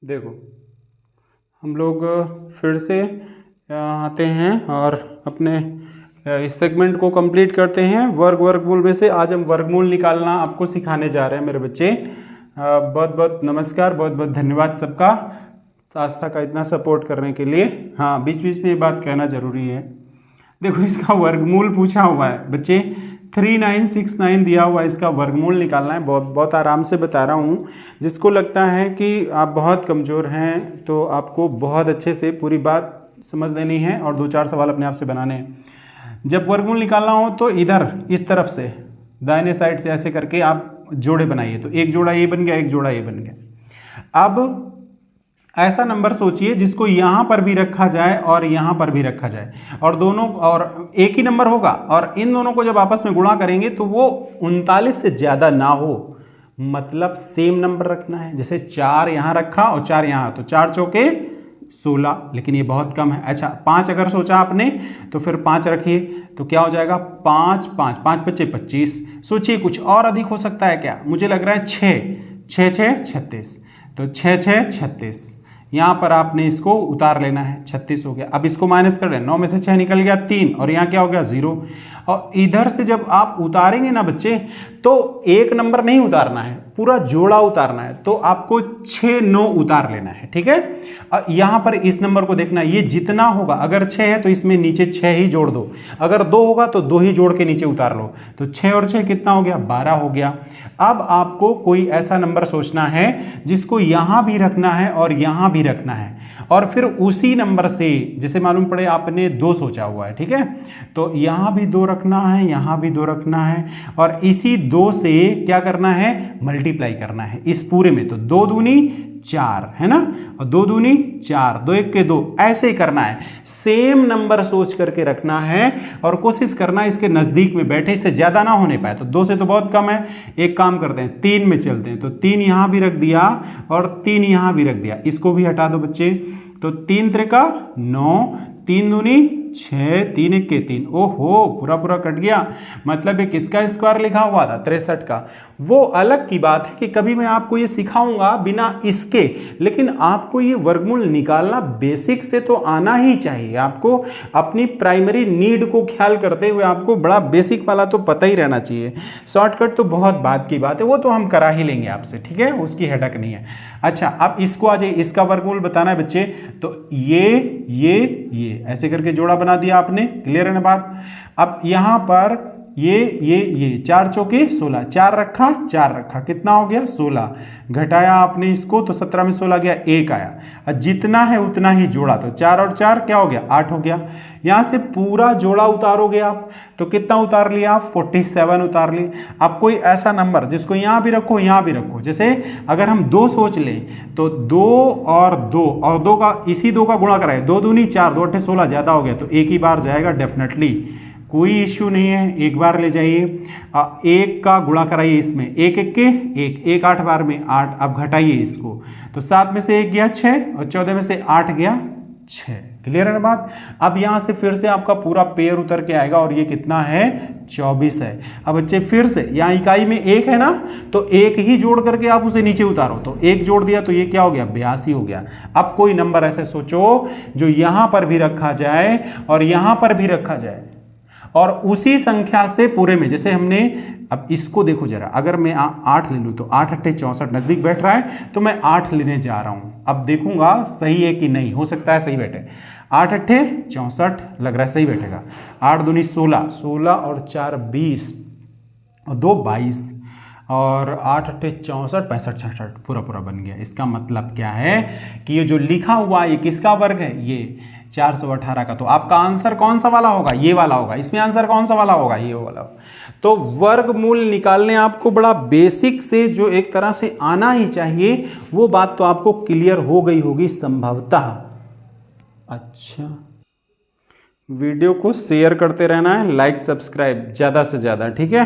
देखो हम लोग फिर से आते हैं और अपने इस सेगमेंट को कंप्लीट करते हैं। वर्गमूल में से आज हम वर्गमूल निकालना आपको सिखाने जा रहे हैं मेरे बच्चे। बहुत बहुत नमस्कार, बहुत बहुत धन्यवाद सबका आस्था का इतना सपोर्ट करने के लिए। हाँ, बीच बीच में ये बात कहना ज़रूरी है। देखो इसका वर्गमूल पूछा हुआ है बच्चे, 3969 दिया हुआ है, इसका वर्गमूल निकालना है। बहुत आराम से बता रहा हूँ। जिसको लगता है कि आप बहुत कमज़ोर हैं तो आपको बहुत अच्छे से पूरी बात समझ लेनी है और 2-4 सवाल अपने आप से बनाने हैं। जब वर्गमूल निकालना हो तो इधर इस तरफ से दाहिने साइड से ऐसे करके आप जोड़े बनाइए। तो एक जोड़ा ये बन गया, एक जोड़ा ये बन गया। अब ऐसा नंबर सोचिए जिसको यहाँ पर भी रखा जाए और यहाँ पर भी रखा जाए और दोनों और एक ही नंबर होगा, और इन दोनों को जब आपस में गुणा करेंगे तो वो 39 से ज़्यादा ना हो, मतलब सेम नंबर रखना है। जैसे 4 यहाँ रखा और 4 यहाँ, तो 4 चौके 16, लेकिन ये बहुत कम है। अच्छा 5 अगर सोचा आपने तो फिर 5 रखिए, तो क्या हो जाएगा 5 5 5 5 25। सोचिए कुछ और अधिक हो सकता है क्या? मुझे लग रहा है 6 6 36, तो 6 6 36। यहाँ पर आपने इसको उतार लेना है, 36 हो गया। अब इसको माइनस कर लें, 9 में से 6 निकल गया 3, और यहाँ क्या हो गया 0। और इधर से जब आप उतारेंगे ना बच्चे, तो एक नंबर नहीं उतारना है, पूरा जोड़ा उतारना है। तो आपको 6 9 उतार लेना है, ठीक है। यहाँ पर इस नंबर को देखना, ये जितना होगा, अगर 6 है तो इसमें नीचे 6 ही जोड़ दो, अगर 2 होगा तो 2 ही जोड़ के नीचे उतार लो। तो 6 और 6 कितना हो गया? 12 हो गया। अब आपको कोई ऐसा नंबर सोचना है जिसको यहाँ भी रखना है और यहाँ भी रखना है, और फिर उसी नंबर से, जैसे मालूम पड़े आपने 2 सोचा हुआ है, ठीक है, तो यहाँ भी 2 रखना है, यहाँ भी 2 रखना है, और इसी 2 से क्या करना है? मल्टीप्लाई करना है इस पूरे में। तो 2 दूनी 4 है ना, और 2 दूनी 4, 2 1 के 2, ऐसे ही करना है। सेम नंबर सोच करके रखना है और कोशिश करना है इसके नजदीक में बैठे, इससे ज्यादा ना होने पाए। तो 2 से तो बहुत कम है, एक काम करते हैं 3 में चलते हैं। तो 3 यहां भी रख दिया और 3 यहां भी रख दिया, इसको भी हटा दो बच्चे। तो 3 त्रिका 9, 3 दूनी 6, 3 1 के 3, ओहो पूरा पूरा कट गया। मतलब ये किसका स्क्वायर लिखा हुआ था? 63 का। वो अलग की बात है कि कभी मैं आपको ये सिखाऊंगा बिना इसके, लेकिन आपको ये वर्गमूल निकालना बेसिक से तो आना ही चाहिए। आपको अपनी प्राइमरी नीड को ख्याल करते हुए आपको बड़ा बेसिक वाला तो पता ही रहना चाहिए। शॉर्टकट तो बहुत बात की बात है, वो तो हम करा ही लेंगे आपसे, ठीक है, उसकी हेडक नहीं है। अच्छा अब इसको आ जाइए, इसका वर्गमूल बताना है बच्चे। तो ये ऐसे करके जोड़ा बना दिया आपने, क्लियर है ना बात। अब यहां पर ये 4 चौके 16, 4 रखा 4 रखा, कितना हो गया 16। घटाया आपने इसको तो 17 में 16 गया, 1 आया, और जितना है उतना ही जोड़ा, तो 4 और 4 क्या हो गया 8 हो गया। यहां से पूरा जोड़ा उतारोगे आप तो कितना उतार लिया आप? 47 उतार लिए। अब कोई ऐसा नंबर जिसको यहां भी रखो यहां भी रखो, जैसे अगर हम 2 सोच लें तो 2 और 2 का, इसी 2 का गुणा कराए, 2 दूनी 4, 2 8 16, ज्यादा हो गया, तो एक ही बार जाएगा डेफिनेटली, कोई इश्यू नहीं है, एक बार ले जाइए। 1 का गुणा कराइए इसमें, 1 1 के 1, 1 8 बार में 8। अब घटाइए इसको, तो 7 में से 1 गया 6, और 14 में से 8 गया 6। क्लियर है ना बात। अब यहां से फिर से आपका पूरा पेयर उतर के आएगा, और ये कितना है 24 है। अब बच्चे फिर से यहाँ इकाई में 1 है ना, तो 1 ही जोड़ करके आप उसे नीचे उतारो, तो 1 जोड़ दिया तो ये क्या हो गया 82 हो गया। अब कोई नंबर ऐसे सोचो जो यहां पर भी रखा जाए और यहां पर भी रखा जाए, और उसी संख्या से पूरे में, जैसे हमने, अब इसको देखो जरा, अगर मैं 8 ले लूं तो 8 8 64 नजदीक बैठ रहा है, तो मैं 8 लेने जा रहा हूं। अब देखूंगा सही है कि नहीं, हो सकता है सही बैठे। 8 8 64 लग रहा है सही बैठेगा। 8 दूनी 16, 16 और 4 20, और 2 22, और 8 8 64 65 66, पूरा पूरा बन गया। इसका मतलब क्या है कि ये जो लिखा हुआ ये किसका वर्ग है? ये 418 का। तो आपका आंसर कौन सा वाला होगा? ये वाला होगा। इसमें आंसर कौन सा वाला होगा? ये वाला। तो वर्गमूल निकालने आपको बड़ा बेसिक से जो एक तरह से आना ही चाहिए, वो बात तो आपको क्लियर हो गई होगी संभवतः। अच्छा, वीडियो को शेयर करते रहना है, लाइक सब्सक्राइब ज़्यादा से ज़्यादा, ठीक है।